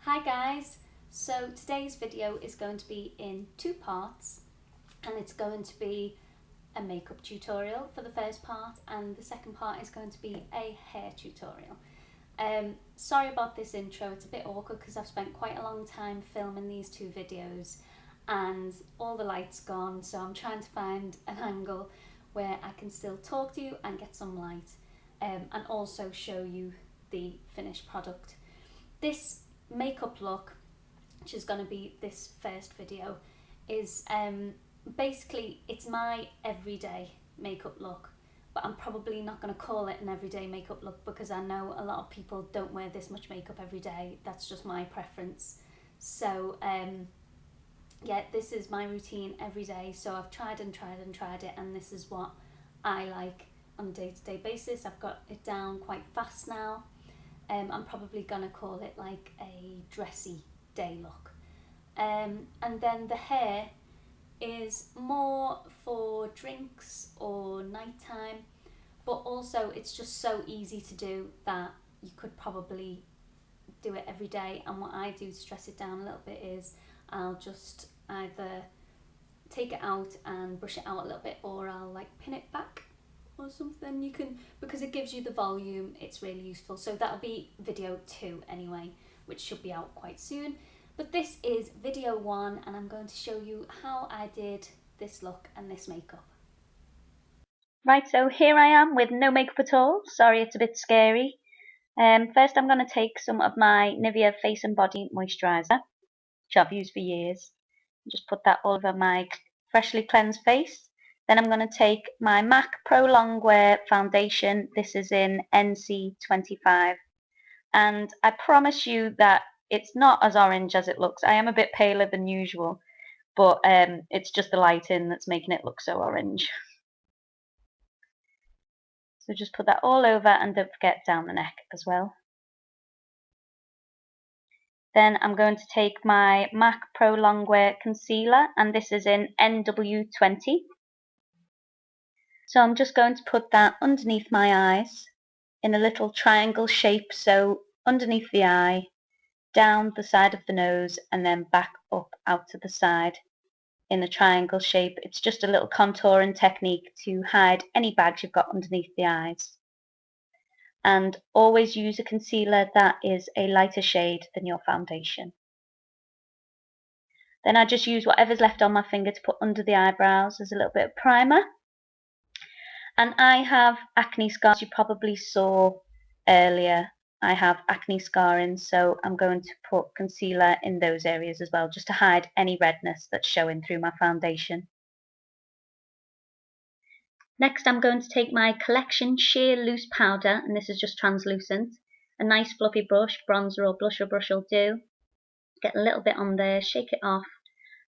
Hi guys, so today's video is going to be in two parts, and it's going to be a makeup tutorial for the first part, and the second part is going to be a hair tutorial. Sorry about this intro, it's a bit awkward because I've spent quite a long time filming these two videos and all the light's gone, so I'm trying to find an angle where I can still talk to you and get some light, and also show you the finished product. This makeup look, which is going to be this first video, is basically it's my everyday makeup look, but I'm probably not going to call it an everyday makeup look because I know a lot of people don't wear this much makeup every day. That's just my preference. So yeah, this is my routine every day, so I've tried and tried and tried it, and this is what I like on a day-to-day basis. I've got it down quite fast now. I'm probably gonna call it like a dressy day look. And then the hair is more for drinks or nighttime, but also it's just so easy to do that you could probably do it every day. And what I do to stress it down a little bit is I'll just either take it out and brush it out a little bit, or I'll like pin it back or something. You can, because it gives you the volume, it's really useful. So that'll be video 2 anyway, which should be out quite soon. But this is video 1, and I'm going to show you how I did this look and this makeup. Right, so here I am with no makeup at all. Sorry, it's a bit scary. First I'm going to take some of my Nivea Face and Body Moisturiser, which I've used for years. Just put that all over my freshly cleansed face. Then I'm going to take my MAC Pro Longwear foundation. This is in NC25. And I promise you that it's not as orange as it looks. I am a bit paler than usual, but it's just the lighting that's making it look so orange. So just put that all over, and don't forget down the neck as well. Then I'm going to take my MAC Pro Longwear concealer, and this is in NW20. So I'm just going to put that underneath my eyes in a little triangle shape, so underneath the eye, down the side of the nose, and then back up out to the side in a triangle shape. It's just a little contouring technique to hide any bags you've got underneath the eyes. And always use a concealer that is a lighter shade than your foundation. Then I just use whatever's left on my finger to put under the eyebrows as a little bit of primer. And I have acne scars, you probably saw earlier. I have acne scarring, so I'm going to put concealer in those areas as well, just to hide any redness that's showing through my foundation. Next I'm going to take my Collection Sheer Loose Powder, and this is just translucent. A nice fluffy brush, bronzer or blusher brush will do. Get a little bit on there, shake it off,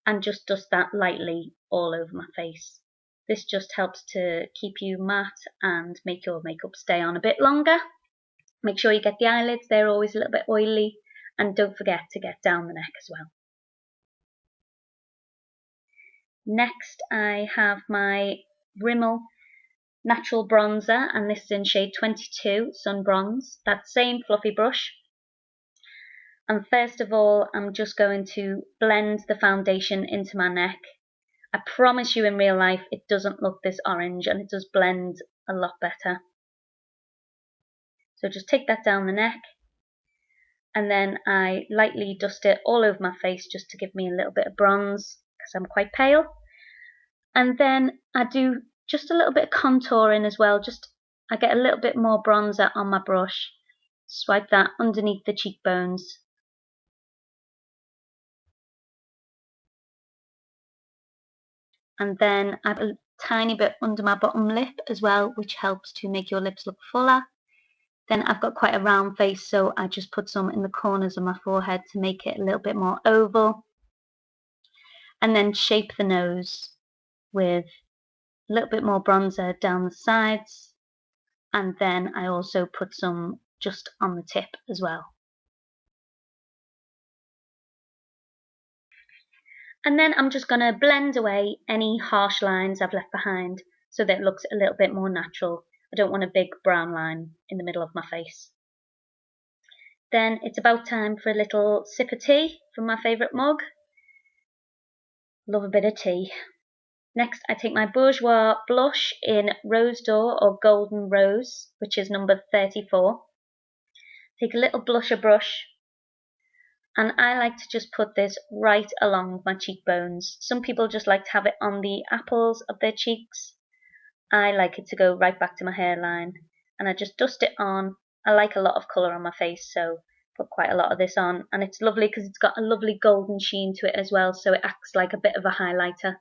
and just dust that lightly all over my face. This just helps to keep you matte and make your makeup stay on a bit longer. Make sure you get the eyelids, they're always a little bit oily, and don't forget to get down the neck as well. Next I have my Rimmel Natural Bronzer, and this is in shade 22, Sun Bronze. That same fluffy brush. And first of all, I'm just going to blend the foundation into my neck. I promise you in real life it doesn't look this orange, and it does blend a lot better. So just take that down the neck, and then I lightly dust it all over my face just to give me a little bit of bronze because I'm quite pale. And then I do just a little bit of contouring as well. I get a little bit more bronzer on my brush. Swipe that underneath the cheekbones. And then I have a tiny bit under my bottom lip as well, which helps to make your lips look fuller. Then I've got quite a round face, so I just put some in the corners of my forehead to make it a little bit more oval. And then shape the nose with a little bit more bronzer down the sides. And then I also put some just on the tip as well. And then I'm just going to blend away any harsh lines I've left behind so that it looks a little bit more natural. I don't want a big brown line in the middle of my face. Then it's about time for a little sip of tea from my favourite mug. Love a bit of tea. Next, I take my Bourjois blush in Rose D'Or or Golden Rose, which is number 34. Take a little blusher brush, and I like to just put this right along my cheekbones. Some people just like to have it on the apples of their cheeks. I like it to go right back to my hairline, and I just dust it on. I like a lot of colour on my face, so put quite a lot of this on, and it's lovely because it's got a lovely golden sheen to it as well, so it acts like a bit of a highlighter.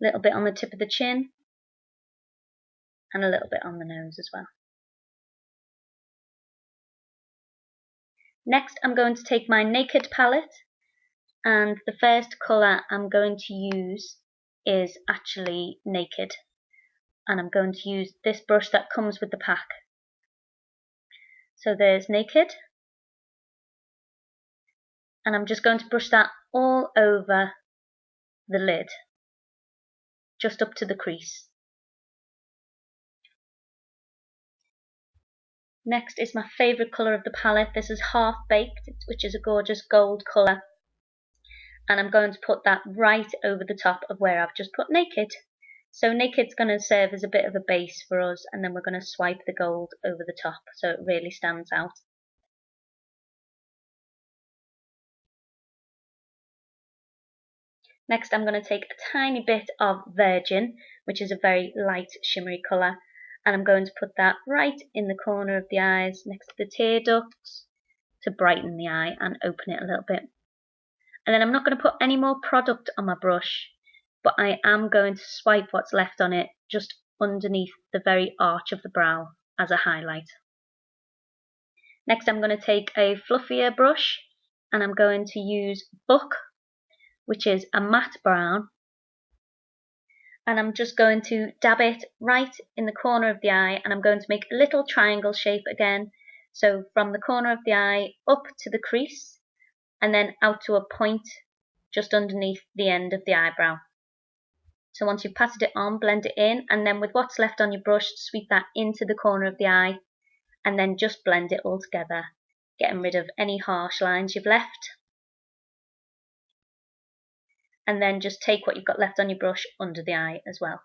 A little bit on the tip of the chin, and a little bit on the nose as well. Next, I'm going to take my Naked palette, and the first colour I'm going to use is actually Naked, and I'm going to use this brush that comes with the pack. So there's Naked, and I'm just going to brush that all over the lid, just up to the crease. Next is my favourite colour of the palette. This is Half Baked, which is a gorgeous gold colour, and I'm going to put that right over the top of where I've just put Naked. So Naked's going to serve as a bit of a base for us, and then we're going to swipe the gold over the top so it really stands out. Next, I'm going to take a tiny bit of Virgin, which is a very light shimmery colour, and I'm going to put that right in the corner of the eyes next to the tear ducts to brighten the eye and open it a little bit. And then I'm not going to put any more product on my brush, but I am going to swipe what's left on it just underneath the very arch of the brow as a highlight. Next, I'm going to take a fluffier brush, and I'm going to use Book, which is a matte brown, and I'm just going to dab it right in the corner of the eye, and I'm going to make a little triangle shape again, so from the corner of the eye up to the crease, and then out to a point just underneath the end of the eyebrow. So once you've patted it on, blend it in, and then with what's left on your brush, sweep that into the corner of the eye, and then just blend it all together, getting rid of any harsh lines you've left. And then just take what you've got left on your brush under the eye as well,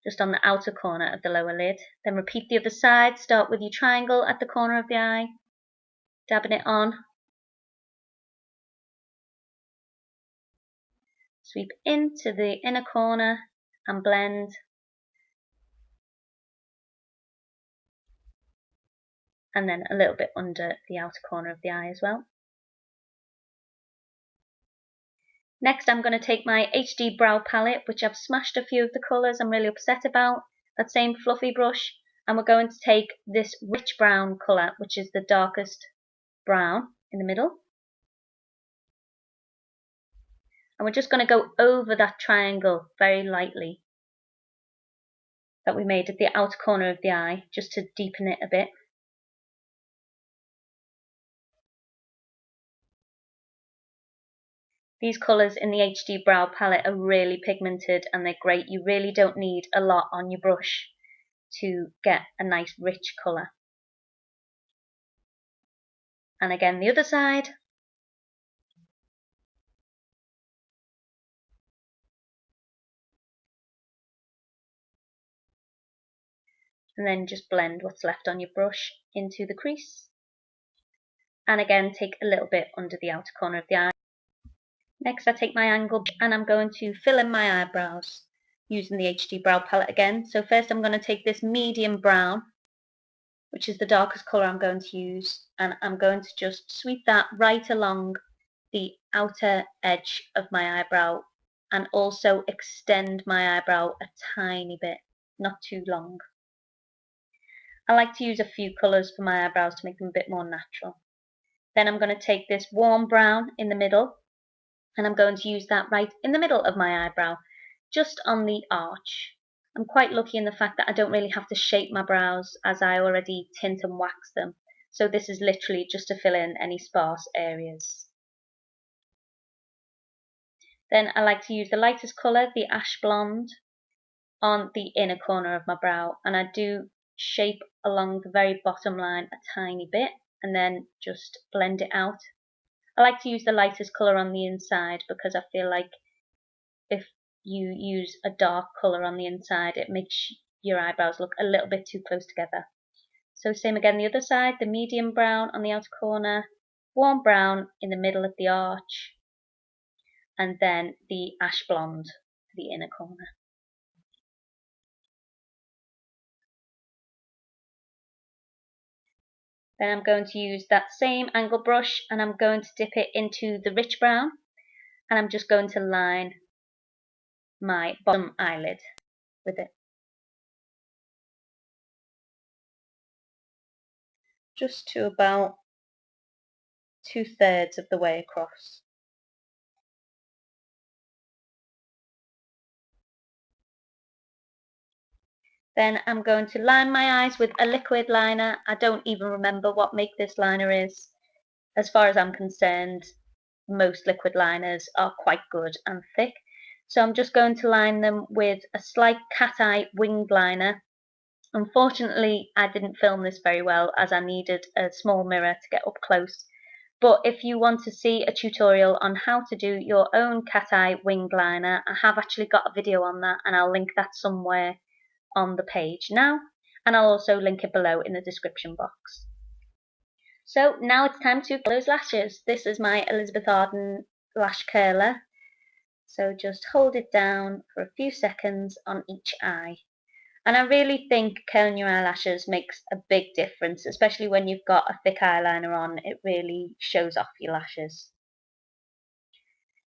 just on the outer corner of the lower lid. Then repeat the other side. Start with your triangle at the corner of the eye, dabbing it on, sweep into the inner corner and blend, and then a little bit under the outer corner of the eye as well. Next, I'm going to take my HD Brow Palette, which I've smashed a few of the colours I'm really upset about, that same fluffy brush, and we're going to take this rich brown colour, which is the darkest brown in the middle. And we're just going to go over that triangle very lightly that we made at the outer corner of the eye, just to deepen it a bit. These colours in the HD Brow Palette are really pigmented and they're great. You really don't need a lot on your brush to get a nice rich colour. And again, the other side. And then just blend what's left on your brush into the crease. And again, take a little bit under the outer corner of the eye. Next, I take my angle and I'm going to fill in my eyebrows using the HD Brow Palette again. So first I'm going to take this medium brown, which is the darkest colour I'm going to use, and I'm going to just sweep that right along the outer edge of my eyebrow and also extend my eyebrow a tiny bit, not too long. I like to use a few colours for my eyebrows to make them a bit more natural. Then I'm going to take this warm brown in the middle, and I'm going to use that right in the middle of my eyebrow, just on the arch. I'm quite lucky in the fact that I don't really have to shape my brows as I already tint and wax them. So this is literally just to fill in any sparse areas. Then I like to use the lightest colour, the ash blonde, on the inner corner of my brow, and I do shape along the very bottom line a tiny bit, and then just blend it out. I like to use the lightest colour on the inside because I feel like if you use a dark colour on the inside, it makes your eyebrows look a little bit too close together. So same again the other side, the medium brown on the outer corner, warm brown in the middle of the arch, and then the ash blonde for the inner corner. Then I'm going to use that same angle brush and I'm going to dip it into the rich brown, and I'm just going to line my bottom eyelid with it. Just to about 2/3 of the way across. Then I'm going to line my eyes with a liquid liner. I don't even remember what make this liner is. As far as I'm concerned, most liquid liners are quite good and thick. So I'm just going to line them with a slight cat eye winged liner. Unfortunately, I didn't film this very well as I needed a small mirror to get up close. But if you want to see a tutorial on how to do your own cat eye winged liner, I have actually got a video on that and I'll link that somewhere on the page now, and I'll also link it below in the description box. So now it's time to curl those lashes. This is my Elizabeth Arden lash curler. So just hold it down for a few seconds on each eye. And I really think curling your eyelashes makes a big difference, especially when you've got a thick eyeliner on. It really shows off your lashes.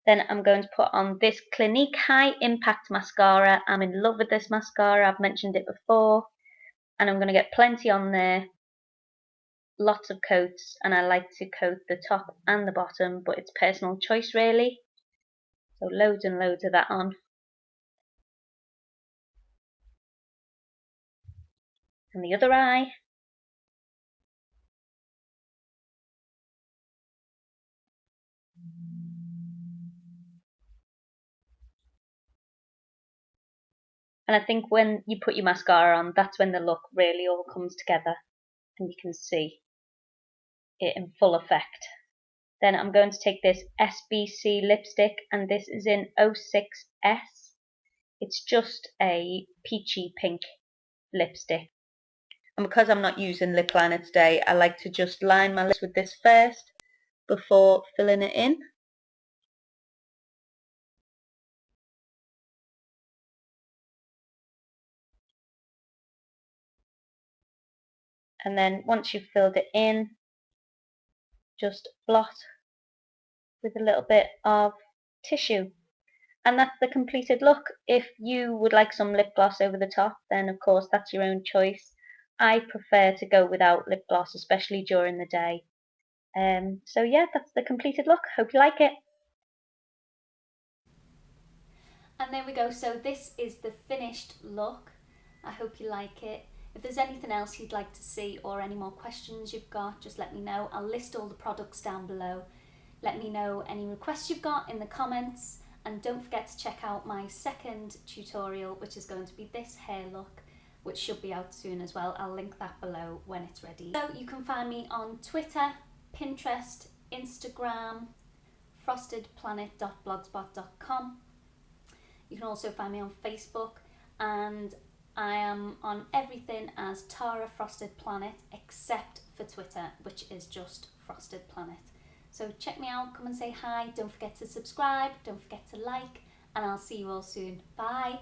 Then I'm going to put on this Clinique High Impact Mascara. I'm in love with this mascara, I've mentioned it before. And I'm going to get plenty on there. Lots of coats, and I like to coat the top and the bottom, but it's personal choice really. So loads and loads of that on. And the other eye. And I think when you put your mascara on, that's when the look really all comes together and you can see it in full effect. Then I'm going to take this SBC lipstick, and this is in 06S. It's just a peachy pink lipstick. And because I'm not using lip liner today, I like to just line my lips with this first before filling it in. And then once you've filled it in, just blot with a little bit of tissue. And that's the completed look. If you would like some lip gloss over the top, then of course that's your own choice. I prefer to go without lip gloss, especially during the day. So yeah, that's the completed look. Hope you like it. And there we go. So this is the finished look. I hope you like it. If there's anything else you'd like to see or any more questions you've got, just let me know. I'll list all the products down below. Let me know any requests you've got in the comments, and don't forget to check out my second tutorial, which is going to be this hair look, which should be out soon as well. I'll link that below when it's ready. So you can find me on Twitter, Pinterest, Instagram, frostedplanet.blogspot.com. You can also find me on Facebook, and I am on everything as Tara Frosted Planet except for Twitter, which is just Frosted Planet. So check me out, come and say hi, don't forget to subscribe, don't forget to like, and I'll see you all soon. Bye!